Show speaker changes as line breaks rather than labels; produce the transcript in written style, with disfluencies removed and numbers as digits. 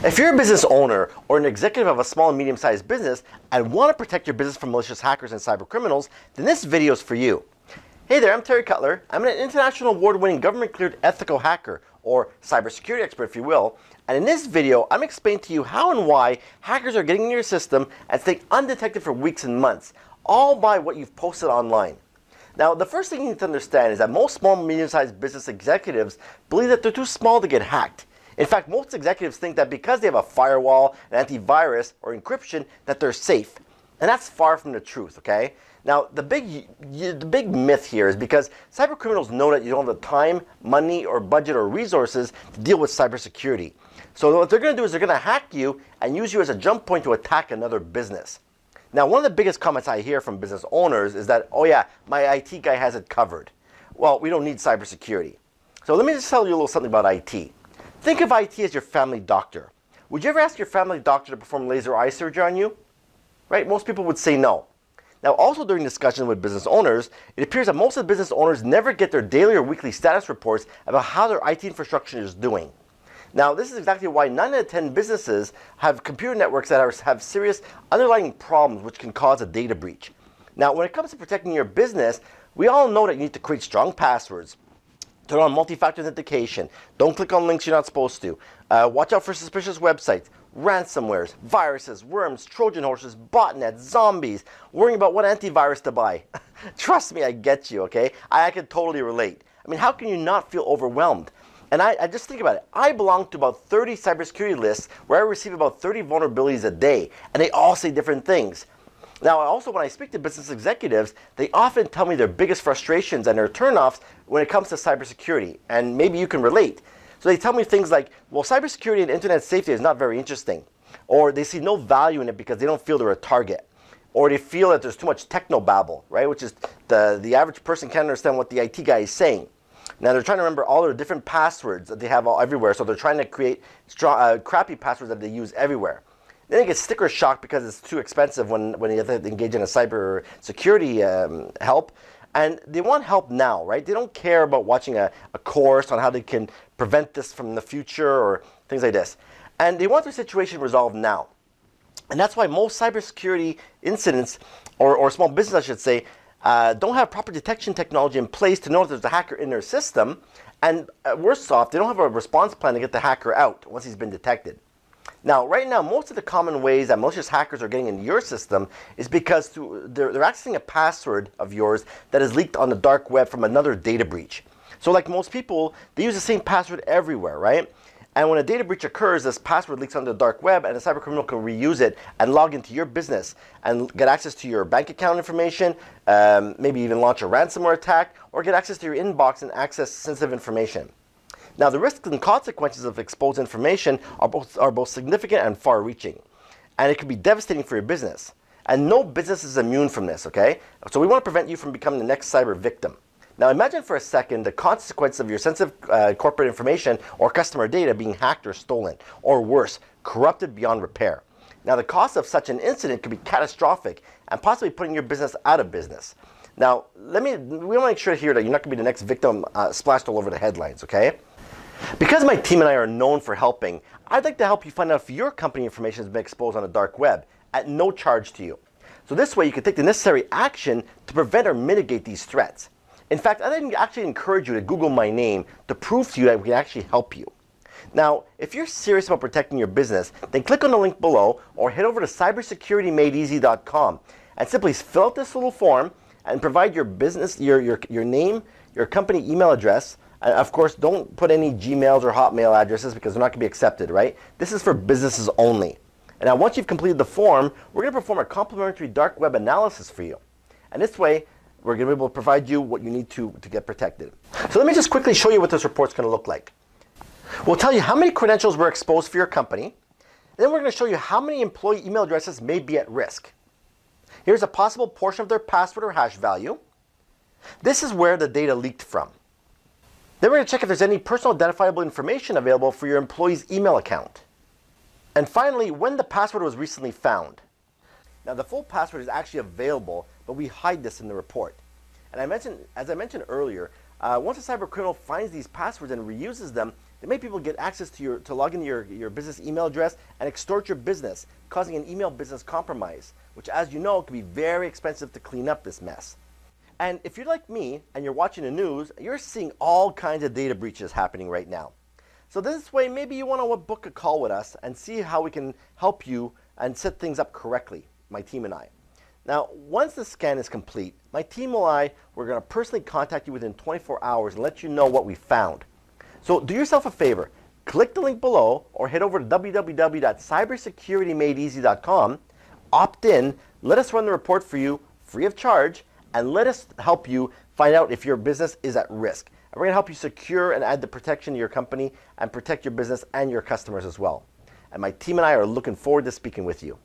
If you're a business owner or an executive of a small and medium-sized business and want to protect your business from malicious hackers and cyber criminals, then this video is for you. Hey there, I'm Terry Cutler. I'm an international award-winning government-cleared ethical hacker, or cybersecurity expert if you will, and in this video I'm explaining to you how and why hackers are getting into your system and staying undetected for weeks and months, all by what you've posted online. Now, the first thing you need to understand is that most small and medium-sized business executives believe that they're too small to get hacked. In fact, most executives think that because they have a firewall, an antivirus, or encryption, that they're safe. And that's far from the truth, okay? Now, the big myth here is because cyber criminals know that you don't have the time, money, or budget, or resources to deal with cybersecurity. So what they're going to do is they're going to hack you and use you as a jump point to attack another business. Now, one of the biggest comments I hear from business owners is that, oh yeah, my IT guy has it covered. Well, we don't need cybersecurity. So let me just tell you a little something about IT. Think of IT as your family doctor. Would you ever ask your family doctor to perform laser eye surgery on you? Right? Most people would say no. Now, also during discussion with business owners, it appears that most of the business owners never get their daily or weekly status reports about how their IT infrastructure is doing. Now, this is exactly why 9 out of 10 businesses have computer networks that have serious underlying problems which can cause a data breach. Now, when it comes to protecting your business, we all know that you need to create strong passwords. Turn on multi-factor authentication. Don't click on links you're not supposed to. Watch out for suspicious websites, ransomwares, viruses, worms, Trojan horses, botnets, zombies. Worrying about what antivirus to buy. Trust me, I get you, okay? I can totally relate. I mean, how can you not feel overwhelmed? And I just think about it. I belong to about 30 cybersecurity lists where I receive about 30 vulnerabilities a day, and they all say different things. Now, also when I speak to business executives, they often tell me their biggest frustrations and their turnoffs when it comes to cybersecurity, and maybe you can relate. So they tell me things like, well, cybersecurity and internet safety is not very interesting, or they see no value in it because they don't feel they're a target, or they feel that there's too much technobabble, right? Which is the average person can't understand what the IT guy is saying. Now they're trying to remember all their different passwords that they have all everywhere, so they're trying to create strong, crappy passwords that they use everywhere. Then they get sticker shock because it's too expensive when you have to engage in a cyber security help. And they want help now, right? They don't care about watching a course on how they can prevent this from the future or things like this. And they want their situation resolved now. And that's why most cybersecurity incidents, or small business I should say, don't have proper detection technology in place to know if there's a hacker in their system. And worse off, they don't have a response plan to get the hacker out once he's been detected. Now, right now, most of the common ways that malicious hackers are getting into your system is because they're accessing a password of yours that is leaked on the dark web from another data breach. So like most people, they use the same password everywhere, right? And when a data breach occurs, this password leaks on the dark web and a cybercriminal can reuse it and log into your business and get access to your bank account information, maybe even launch a ransomware attack, or get access to your inbox and access sensitive information. Now, the risks and consequences of exposed information are both significant and far-reaching, and it can be devastating for your business. And no business is immune from this, okay? So we want to prevent you from becoming the next cyber victim. Now, imagine for a second the consequence of your sensitive corporate information or customer data being hacked or stolen, or worse, corrupted beyond repair. Now, the cost of such an incident could be catastrophic and possibly putting your business out of business. Now, we want to make sure here that you're not going to be the next victim splashed all over the headlines, okay? Because my team and I are known for helping, I'd like to help you find out if your company information has been exposed on the dark web at no charge to you. So this way you can take the necessary action to prevent or mitigate these threats. In fact, I'd actually encourage you to Google my name to prove to you that we can actually help you. Now, if you're serious about protecting your business, then click on the link below or head over to cybersecuritymadeeasy.com and simply fill out this little form and provide your business, your name, your company email address. Of course, don't put any Gmails or Hotmail addresses because they're not going to be accepted, right? This is for businesses only. And now once you've completed the form, we're going to perform a complimentary dark web analysis for you. And this way, we're going to be able to provide you what you need to get protected. So let me just quickly show you what this report's going to look like. We'll tell you how many credentials were exposed for your company. And then we're going to show you how many employee email addresses may be at risk. Here's a possible portion of their password or hash value. This is where the data leaked from. Then we're going to check if there's any personal identifiable information available for your employee's email account. And finally, when the password was recently found. Now, the full password is actually available, but we hide this in the report. And as I mentioned earlier, once a cyber criminal finds these passwords and reuses them, They make people get access to log into your business email address and extort your business, causing an email business compromise, which, as you know, can be very expensive to clean up this mess. And if you're like me and you're watching the news, you're seeing all kinds of data breaches happening right now. So this way, maybe you want to book a call with us and see how we can help you and set things up correctly, my team and I. Now, once the scan is complete, my team and I, we're going to personally contact you within 24 hours and let you know what we found. So do yourself a favor, click the link below or head over to www.cybersecuritymadeeasy.com, opt in, let us run the report for you free of charge, and let us help you find out if your business is at risk. And we're going to help you secure and add the protection to your company and protect your business and your customers as well. And my team and I are looking forward to speaking with you.